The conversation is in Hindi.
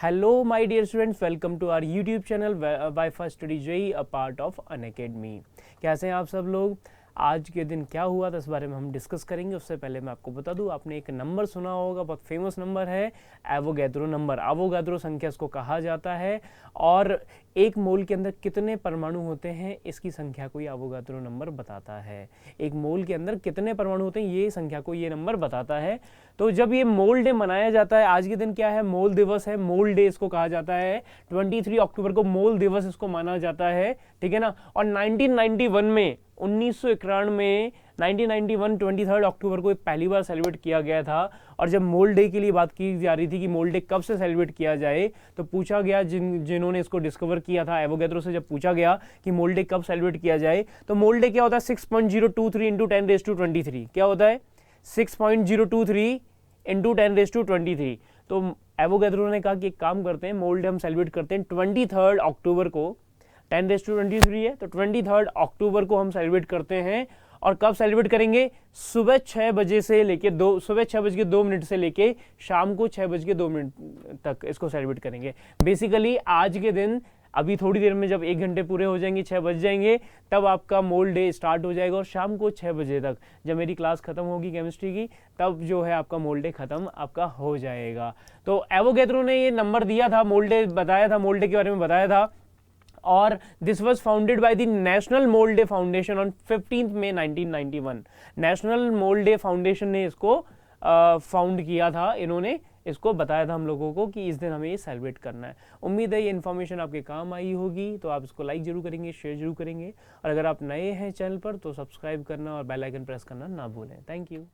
Hello, my dear students. Welcome to our YouTube channel wifistudy JEE, a part of Unacademy. कैसे हैं आप सब लोग? आज के दिन क्या हुआ था इस बारे में हम डिस्कस करेंगे। उससे पहले मैं आपको बता दूं, आपने एक नंबर सुना होगा, बहुत फेमस नंबर है एवोगैद्रो नंबर। एवोगैद्रो संख्या इसको कहा जाता है और एक मोल के अंदर कितने परमाणु होते हैं इसकी संख्या को ये एवोगैद्रो नंबर बताता है। एक मोल के अंदर कितने परमाणु होते हैं ये संख्या को ये नंबर बताता है। तो जब ये मोल डे मनाया जाता है, आज के दिन क्या है, मोल दिवस है, मोल डे इसको कहा जाता है। 23 अक्टूबर को मोल दिवस इसको माना जाता है, ठीक है ना। और 1991 में 1991 में 23 अक्टूबर को पहली बार सेलिब्रेट किया गया था। और जब मोल डे के लिए बात की जा रही थी कि मोल डे कब से सेलिब्रेट किया जाए, तो पूछा गया जिन्होंने इसको डिस्कवर किया था एवोगैद्रो से, जब पूछा गया कि मोल डे कब सेलिब्रेट किया जाए, तो मोल डे क्या होता है 6.023 इंटू 10⁻23। क्या होता है 6.023 इंटू 10⁻23। तो एवोगैद्रो ने कहा कि एक काम करते हैं, मोल डे हम सेलिब्रेट करते हैं 23 अक्टूबर को। 10⁻23 है तो 23 अक्टूबर को हम सेलिब्रेट करते हैं। और कब सेलिब्रेट करेंगे? सुबह 6 बजे से लेके सुबह 6:02 से लेके शाम को 6:02 तक इसको सेलिब्रेट करेंगे। बेसिकली आज के दिन अभी थोड़ी देर में जब 1 घंटे पूरे हो जाएंगे, 6 बज जाएंगे, तब आपका मोल डे स्टार्ट हो जाएगा। और शाम को 6 बजे तक जब मेरी क्लास खत्म होगी केमिस्ट्री की, तब जो है आपका मोल डे खत्म आपका हो जाएगा। तो एवोगैद्रो ने ये नंबर दिया था, मोल डे बताया था, मोल डे के बारे में बताया था। और this was founded by the national mole day foundation on 15 May 1991। National mole day foundation ने इसको फाउंड किया था, इन्होंने इसको बताया था हम लोगों को कि इस दिन हमें ये सेलिब्रेट करना है। उम्मीद है ये इन्फॉर्मेशन आपके काम आई होगी, तो आप इसको लाइक जरूर करेंगे, शेयर जरूर करेंगे। और अगर आप नए हैं चैनल पर तो सब्सक्राइब करना और बेल आइकन प्रेस करना ना भूलें। Thank you.